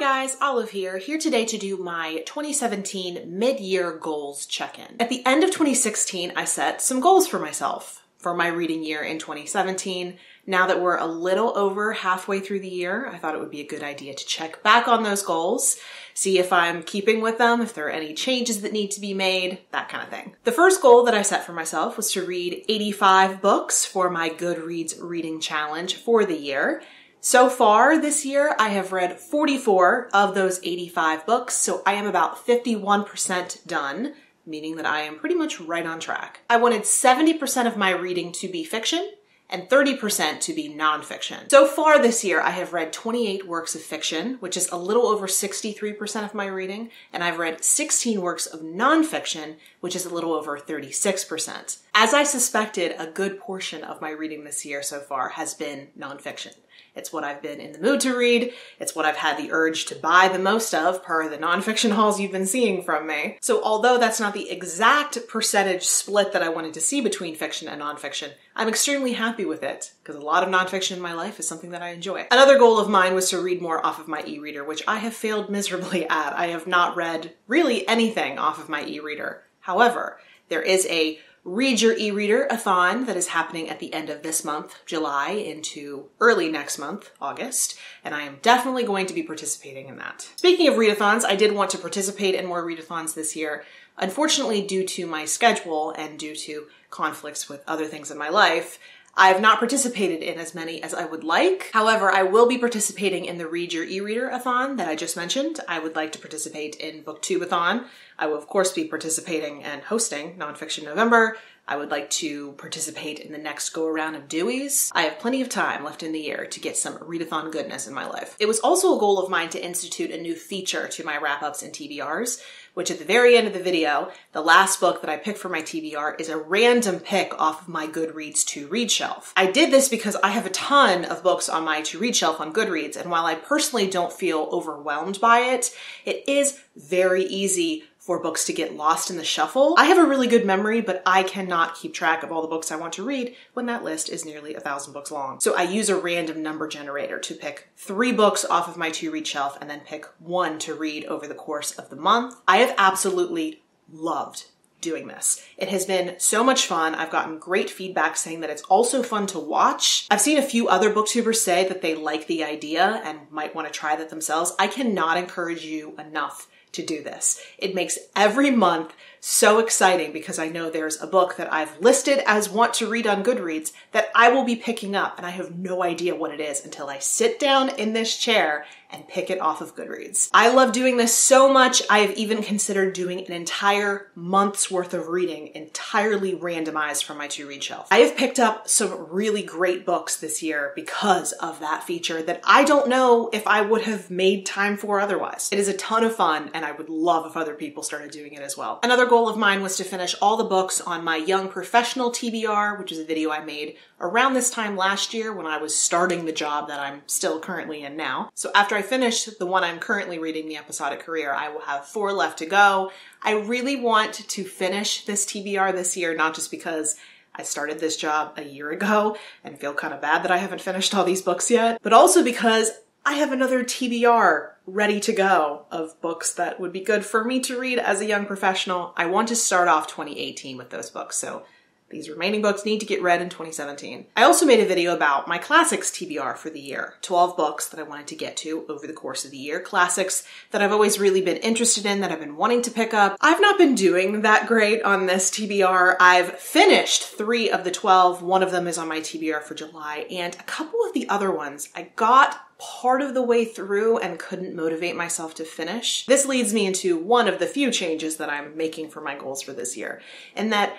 guys, Olive here today to do my 2017 mid-year goals check-in. At the end of 2016, I set some goals for myself for my reading year in 2017. Now that we're a little over halfway through the year, I thought it would be a good idea to check back on those goals, see if I'm keeping with them, if there are any changes that need to be made, that kind of thing. The first goal that I set for myself was to read 85 books for my Goodreads reading challenge for the year. So far this year, I have read 44 of those 85 books, so I am about 51% done, meaning that I am pretty much right on track. I wanted 70% of my reading to be fiction and 30% to be nonfiction. So far this year, I have read 28 works of fiction, which is a little over 63% of my reading, and I've read 16 works of nonfiction, which is a little over 36%. As I suspected, a good portion of my reading this year so far has been nonfiction. It's what I've been in the mood to read. It's what I've had the urge to buy the most of per the nonfiction hauls you've been seeing from me. So although that's not the exact percentage split that I wanted to see between fiction and nonfiction, I'm extremely happy with it because a lot of nonfiction in my life is something that I enjoy. Another goal of mine was to read more off of my e-reader, which I have failed miserably at. I have not read really anything off of my e-reader. However, there is a Read Your E-Reader-a-thon that is happening at the end of this month, July, into early next month, August, and I am definitely going to be participating in that. Speaking of readathons, I did want to participate in more readathons this year. Unfortunately, due to my schedule and due to conflicts with other things in my life, I have not participated in as many as I would like. However, I will be participating in the Read Your E-Reader-a-thon that I just mentioned. I would like to participate in Booktube-a-thon. I will, of course, be participating and hosting Nonfiction November. I would like to participate in the next go-around of Dewey's. I have plenty of time left in the year to get some readathon goodness in my life. It was also a goal of mine to institute a new feature to my wrap-ups and TBRs, which at the very end of the video, the last book that I pick for my TBR is a random pick off of my Goodreads to-read shelf. I did this because I have a ton of books on my to-read shelf on Goodreads, and while I personally don't feel overwhelmed by it, it is very easy for books to get lost in the shuffle. I have a really good memory, but I cannot keep track of all the books I want to read when that list is nearly 1,000 books long. So I use a random number generator to pick 3 books off of my to-read shelf and then pick 1 to read over the course of the month. I have absolutely loved doing this. It has been so much fun. I've gotten great feedback saying that it's also fun to watch. I've seen a few other booktubers say that they like the idea and might want to try that themselves. I cannot encourage you enough to do this. It makes every month so exciting because I know there's a book that I've listed as want to read on Goodreads that I will be picking up, and I have no idea what it is until I sit down in this chair and pick it off of Goodreads. I love doing this so much, I have even considered doing an entire month's worth of reading entirely randomized from my to-read shelf. I have picked up some really great books this year because of that feature that I don't know if I would have made time for otherwise. It is a ton of fun, and I would love if other people started doing it as well. Another goal of mine was to finish all the books on my Young Professional TBR, which is a video I made around this time last year when I was starting the job that I'm still currently in now. So after I finish the one I'm currently reading, The Episodic Career, I will have 4 left to go. I really want to finish this TBR this year, not just because I started this job a year ago and feel kind of bad that I haven't finished all these books yet, but also because I have another TBR ready to go of books that would be good for me to read as a young professional. I want to start off 2018 with those books, so these remaining books need to get read in 2017. I also made a video about my classics TBR for the year. 12 books that I wanted to get to over the course of the year. Classics that I've always really been interested in, that I've been wanting to pick up. I've not been doing that great on this TBR. I've finished 3 of the 12. One of them is on my TBR for July, and a couple of the other ones I got part of the way through and couldn't motivate myself to finish. This leads me into one of the few changes that I'm making for my goals for this year, and that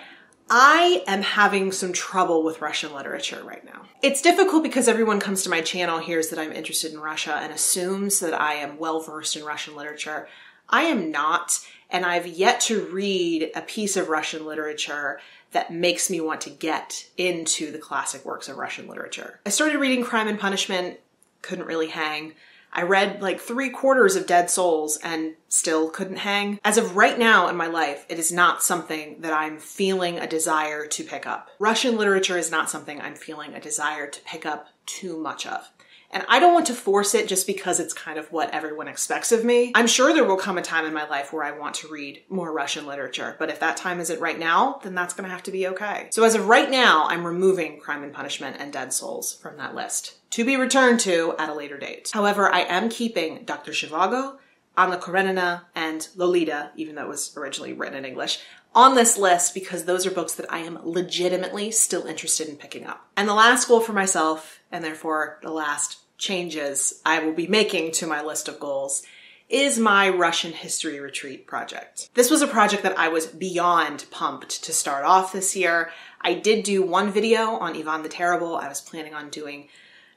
I am having some trouble with Russian literature right now. It's difficult because everyone comes to my channel, hears that I'm interested in Russia, and assumes that I am well-versed in Russian literature. I am not, and I've yet to read a piece of Russian literature that makes me want to get into the classic works of Russian literature. I started reading Crime and Punishment, couldn't really hang. I read like 3/4 of Dead Souls and still couldn't hang. As of right now in my life, it is not something that I'm feeling a desire to pick up. Russian literature is not something I'm feeling a desire to pick up too much of. And I don't want to force it just because it's kind of what everyone expects of me. I'm sure there will come a time in my life where I want to read more Russian literature, but if that time isn't right now, then that's gonna have to be okay. So as of right now, I'm removing Crime and Punishment and Dead Souls from that list, to be returned to at a later date. However, I am keeping Dr. Zhivago, Anna Karenina, and Lolita, even though it was originally written in English, on this list because those are books that I am legitimately still interested in picking up. And the last goal for myself, and therefore the last changes I will be making to my list of goals, is my Russian history retreat project. This was a project that I was beyond pumped to start off this year. I did do one video on Ivan the Terrible. I was planning on doing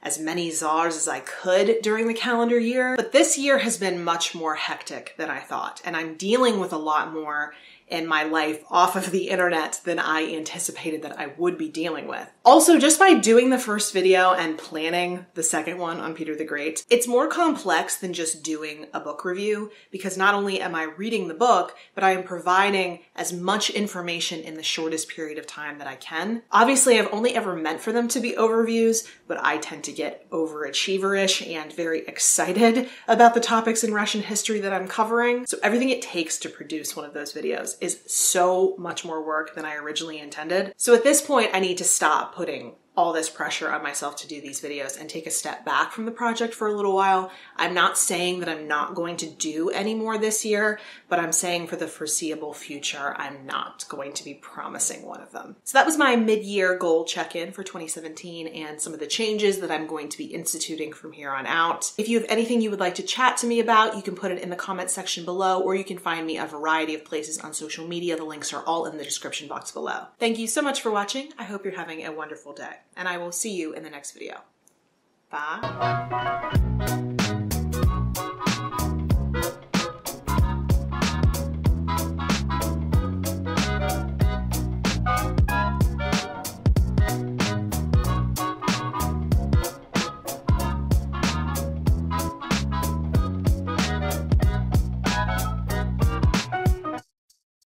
as many czars as I could during the calendar year, but this year has been much more hectic than I thought, and I'm dealing with a lot more in my life off of the internet than I anticipated that I would be dealing with. Also, just by doing the first video and planning the second one on Peter the Great, it's more complex than just doing a book review, because not only am I reading the book, but I am providing as much information in the shortest period of time that I can. Obviously, I've only ever meant for them to be overviews, but I tend to get overachieverish and very excited about the topics in Russian history that I'm covering. So everything it takes to produce one of those videos is so much more work than I originally intended. So at this point, I need to stop putting all this pressure on myself to do these videos and take a step back from the project for a little while. I'm not saying that I'm not going to do any more this year, but I'm saying for the foreseeable future, I'm not going to be promising one of them. So that was my mid-year goal check-in for 2017 and some of the changes that I'm going to be instituting from here on out. If you have anything you would like to chat to me about, you can put it in the comment section below, or you can find me a variety of places on social media. The links are all in the description box below. Thank you so much for watching. I hope you're having a wonderful day, and I will see you in the next video. Bye.